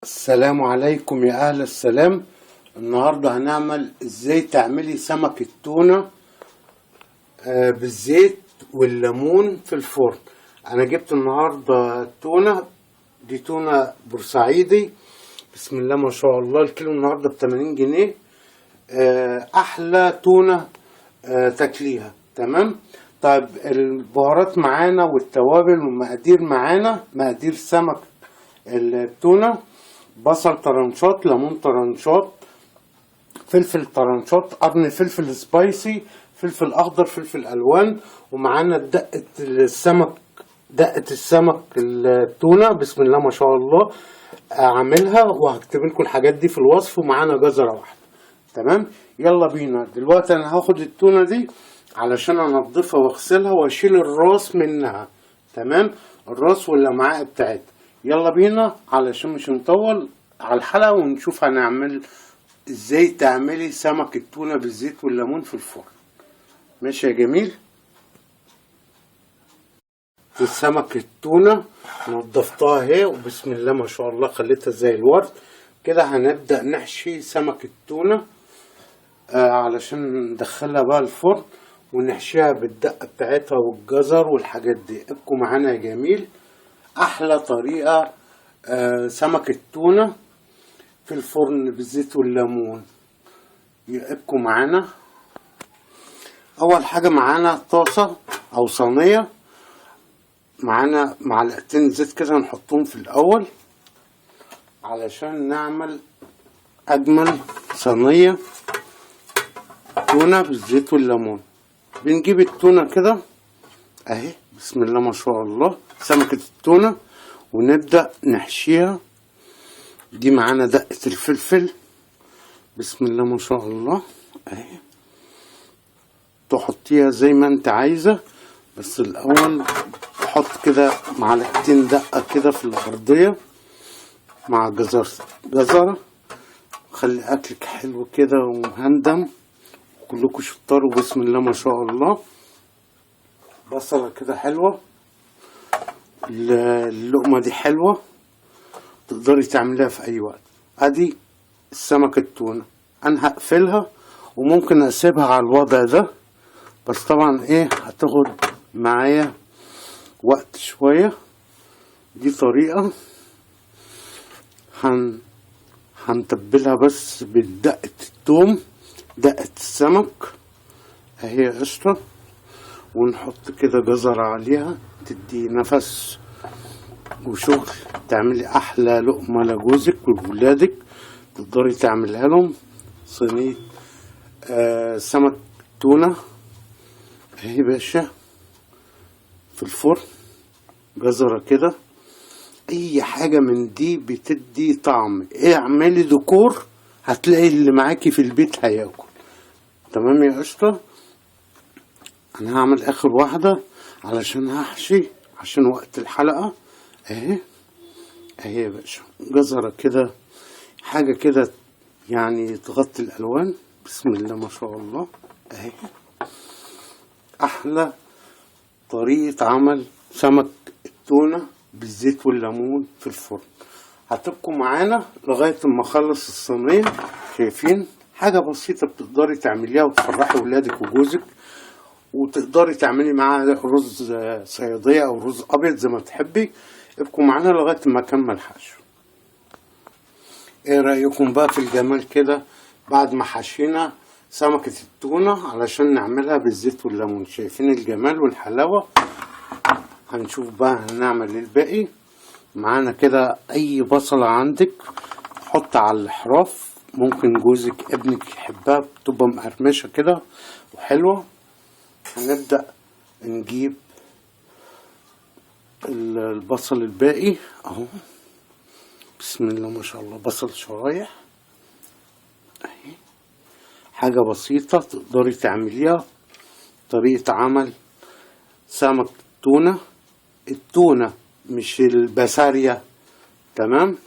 السلام عليكم يا اهل السلام. النهارده هنعمل ازاي تعملي سمك التونة بالزيت والليمون في الفرن. انا جبت النهارده تونة، دي تونة بورسعيدي، بسم الله ما شاء الله. الكيلو النهارده ب80 جنيه. احلى تونة تاكليها. تمام. طيب البهارات معانا والتوابل والمقادير معانا. مقادير سمك التونة: بصل طرنشات، ليمون طرنشات، فلفل طرنشات، قرن فلفل سبايسي، فلفل اخضر، فلفل الوان. ومعانا دقة السمك التونة، بسم الله ما شاء الله. اعملها وهكتب لكم الحاجات دي في الوصف. ومعانا جزرة واحدة. تمام. يلا بينا. دلوقتي انا هاخد التونة دي علشان انضفها واغسلها واشيل الراس منها. تمام. الراس واللمعاء بتاعتها. يلا بينا علشان مش نطول على الحلقة ونشوف هنعمل ازاي تعملي سمك التونة بالزيت والليمون في الفرن. ماشي يا جميل. السمك التونة نضفتها اهي وبسم الله ما شاء الله خليتها زي الورد كده. هنبدأ نحشي سمك التونة علشان ندخلها بقى الفرن ونحشيها بالدقة بتاعتها والجزر والحاجات دي. ابقوا معانا يا جميل. احلى طريقة سمك التونة في الفرن بالزيت والليمون. يبقوا معانا. اول حاجة معانا طاسة او صينية، معانا معلقتين زيت كده نحطهم في الاول علشان نعمل اجمل صينية تونة بالزيت والليمون. بنجيب التونة كده اهي، بسم الله ما شاء الله، سمكة التونة، ونبدأ نحشيها. دي معانا دقة الفلفل، بسم الله ما شاء الله اهي. تحطيها زي ما انت عايزة، بس الاول تحط كده معلقتين دقة كده في الأرضية مع جزرة. خلي اكلك حلو كده ومهندم، كلكم شطار وبسم الله ما شاء الله. بصلة كده حلوة. اللقمة دي حلوة، تقدري تعمليها في اي وقت. ادي السمك التونة انا هقفلها وممكن اسيبها على الوضع ده، بس طبعا ايه هتاخد معايا وقت شوية. دي طريقة هنتبلها بس بدقة التوم، دقة السمك اهي قشطة، ونحط كده جزر عليها تدي نفس وشغل. تعملي احلى لقمة لجوزك وولادك، تقدري تعملها لهم. صينية سمك تونة اهي باشا في الفرن. جزرة كده، اي حاجة من دي بتدي طعم. اعملي ديكور هتلاقي اللي معاكي في البيت هياكل. تمام يا قشطة. انا هعمل اخر واحدة علشان هحشي عشان وقت الحلقة اهي. اهي يا باشا جزرة كده، حاجة كده يعني تغطي الالوان، بسم الله ما شاء الله اهي. احلى طريقة عمل سمك التونة بالزيت والليمون في الفرن. هتبقوا معانا لغاية ما اخلص الصينية. شايفين حاجة بسيطة بتقدري تعمليها وتفرحي ولادك وجوزك، وتقدري تعملي معاها رز صيادية او رز ابيض زي ما تحبي. ابقوا معانا لغاية ما اكمل حشو. ايه رأيكم بقى في الجمال كده بعد ما حشينا سمكة التونة علشان نعملها بالزيت والليمون؟ شايفين الجمال والحلاوة؟ هنشوف بقى هنعمل الباقي. معانا كده اي بصلة عندك حط على الحراف، ممكن جوزك ابنك يحبها بتبقى مقرمشة كده وحلوة. هنبدأ نجيب البصل الباقي اهو، بسم الله ما شاء الله. بصل شرايح اهي، حاجة بسيطة تقدري تعمليها. طريقة عمل سمك التونة، التونة مش البسارية. تمام.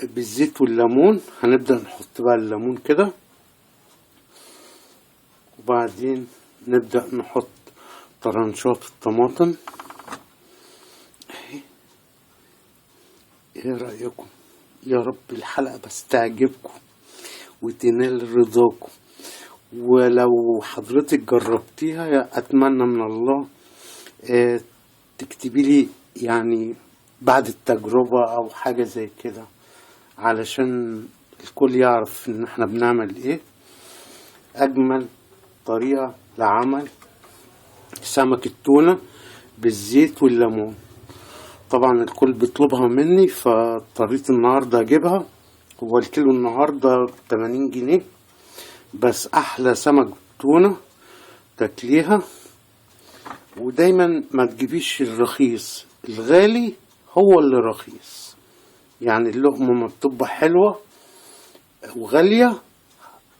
بالزيت والليمون. هنبدأ نحط بقى الليمون كده، وبعدين نبدأ نحط طرنشات الطماطم اهي ايه رأيكم؟ يا رب الحلقة بس تعجبكم وتنال رضاكم، ولو حضرتك جربتيها اتمنى من الله تكتبي لي يعني بعد التجربة او حاجة زي كده، علشان الكل يعرف ان احنا بنعمل ايه. اجمل طريقة لعمل سمك التونة بالزيت والليمون، طبعا الكل بيطلبها مني فاضطريت النهاردة اجيبها. هو الكيلو النهاردة 80 جنيه بس احلى سمك تونة تاكليها. ودايما ما تجيبيش الرخيص، الغالي هو اللي رخيص، يعني اللقمة ما بتبقى حلوة وغالية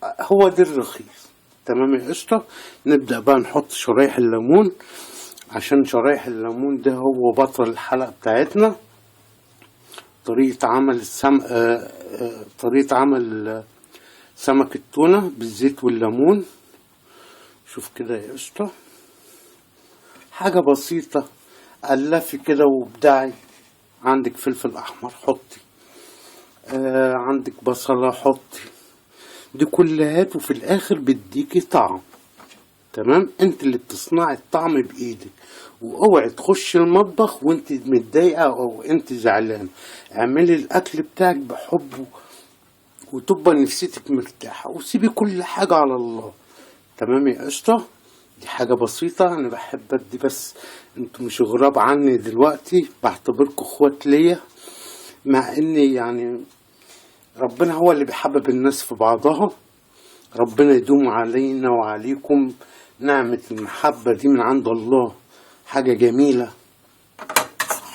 هو دي الرخيص. تمام يا قشطة. نبدأ بقى نحط شرايح الليمون، عشان شرايح الليمون ده هو بطل الحلقة بتاعتنا. طريقة عمل طريقة عمل سمك التونة بالزيت والليمون. شوف كده يا قشطة، حاجة بسيطة. ألفي كده وابدعي. عندك فلفل أحمر حطي، عندك بصلة حطي، دي كلها وفي الآخر بديكي طعم. تمام، انت اللي بتصنعي الطعم بإيدك، واوعي تخشي المطبخ وانت متضايقة او انت زعلانة. اعملي الأكل بتاعك بحب وتبقى نفسيتك مرتاحة، وسيبي كل حاجة على الله. تمام يا قشطة. دي حاجة بسيطة أنا بحب أدي، بس انتوا مش غراب عني دلوقتي، بعتبركوا اخوات ليا، مع اني يعني ربنا هو اللي بيحبب الناس في بعضها. ربنا يدوم علينا وعليكم نعمة المحبة دي من عند الله، حاجة جميلة.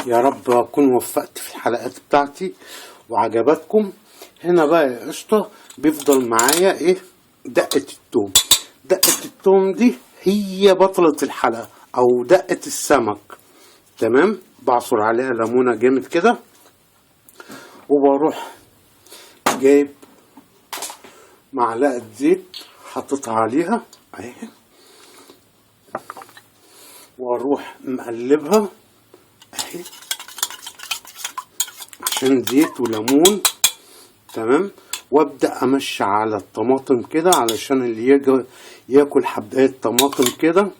يا رب أكون وفقت في الحلقات بتاعتي وعجبتكم. هنا بقى يا قشطة بيفضل معايا ايه؟ دقة التوم. دقة التوم دي هي بطلة الحلقة او دقة السمك. تمام، بعصر عليها ليمونة جامد كده، وبروح جايب معلقة زيت حطيتها عليها اهي، واروح مقلبها اهي عشان زيت وليمون. تمام، وابدا امشي على الطماطم كده علشان اللي يجي ياكل حبايه طماطم كده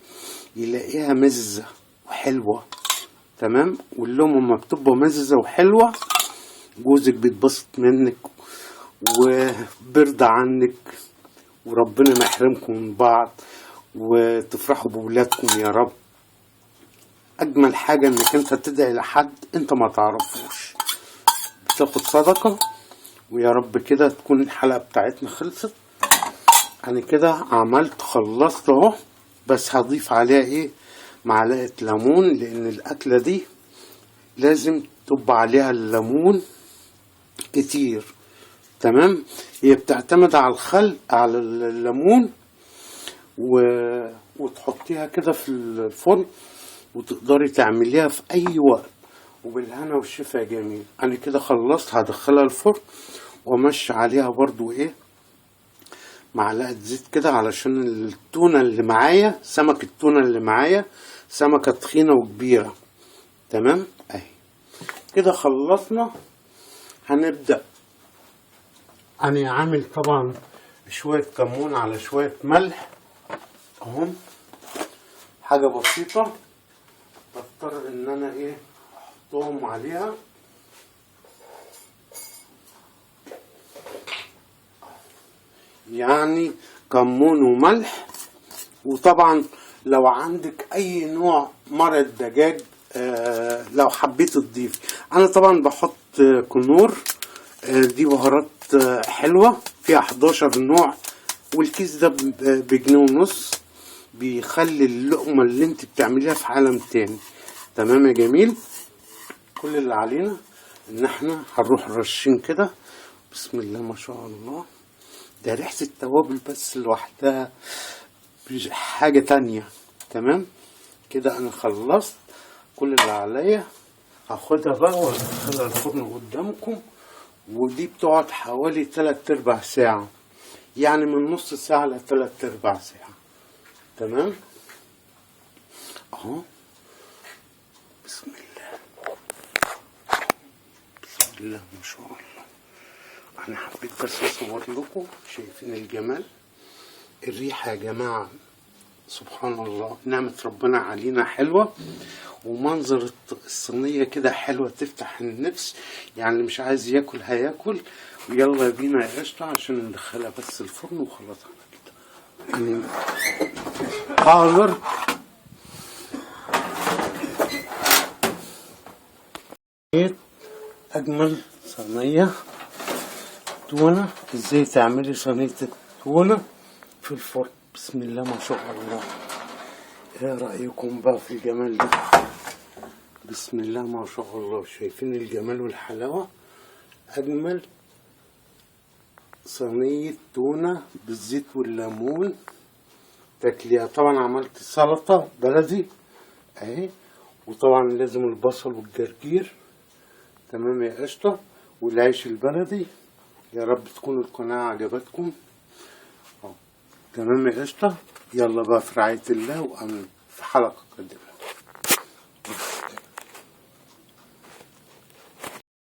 يلاقيها مززه وحلوه. تمام، واللقمه لما بتبقى مززه وحلوه جوزك بيتبسط منك وبيرضى عنك، وربنا ما يحرمكم من بعض وتفرحوا بولادكم يا رب. اجمل حاجه انك انت تدعي لحد انت ما تعرفوش، بتاخد صدقه. ويا رب كده تكون الحلقه بتاعتنا خلصت. انا كده عملت خلصت اهو، بس هضيف عليها ايه؟ معلقه ليمون، لان الاكله دي لازم تبقى عليها الليمون كتير. تمام، هي بتعتمد على الخل على الليمون وتحطيها كده في الفرن، وتقدري تعمليها في اي وقت، وبالهنا والشفا يا جميل. انا كده خلصت، هدخلها الفرن وامشي عليها برضو ايه؟ معلقه زيت كده، علشان التونه اللي معايا، سمك التونه اللي معايا سمكه تخينه وكبيره. تمام اهي كده خلصنا. هنبدا. انا عامل طبعا شويه كمون على شويه ملح اهم، حاجه بسيطه بضطر ان انا ايه احطهم عليها. يعني كمون وملح. وطبعا لو عندك اي نوع مرق دجاج لو حبيت تضيف، انا طبعا بحط كنور. دي بهارات حلوة فيها 11 نوع، والكيس ده بجنيه ونص، بيخلي اللقمة اللي انت بتعمليها في عالم تاني. تمام يا جميل. كل اللي علينا ان احنا هنروح رشين كده. بسم الله ما شاء الله، ده ريحة التوابل بس لوحدها حاجة تانية. تمام كده انا خلصت كل اللي عليا. هاخدها بقى وادخلها الفرن قدامكم، ودي بتقعد حوالي 3/4 ساعة، يعني من نص ساعة ل3/4 ساعة. تمام اهو. بسم الله بسم الله ما شاء الله. انا حبيت بس اصور لكم، شايفين الجمال، الريحة يا جماعة سبحان الله، نعمة ربنا علينا حلوة، ومنظر الصينية كده حلوة تفتح النفس، يعني اللي مش عايز ياكل هياكل. ويلا بينا يا قشطة عشان ندخلها بس الفرن وخلاص على كده. يعني حاضر. أجمل صينية تونة. ازاي تعملي صينية التونة في الفرن؟ بسم الله ما شاء الله. ايه رأيكم بقى في الجمال ده؟ بسم الله ما شاء الله. شايفين الجمال والحلاوة؟ أجمل صينية تونة بالزيت والليمون تاكليها. طبعا عملت سلطة بلدي اهي، وطبعا لازم البصل والجرجير. تمام يا قشطة، والعيش البلدي. يا رب تكون القناة عجبتكم. تمام يا قشطة. يلا بقى في رعاية الله وأمن في حلقة قادمة.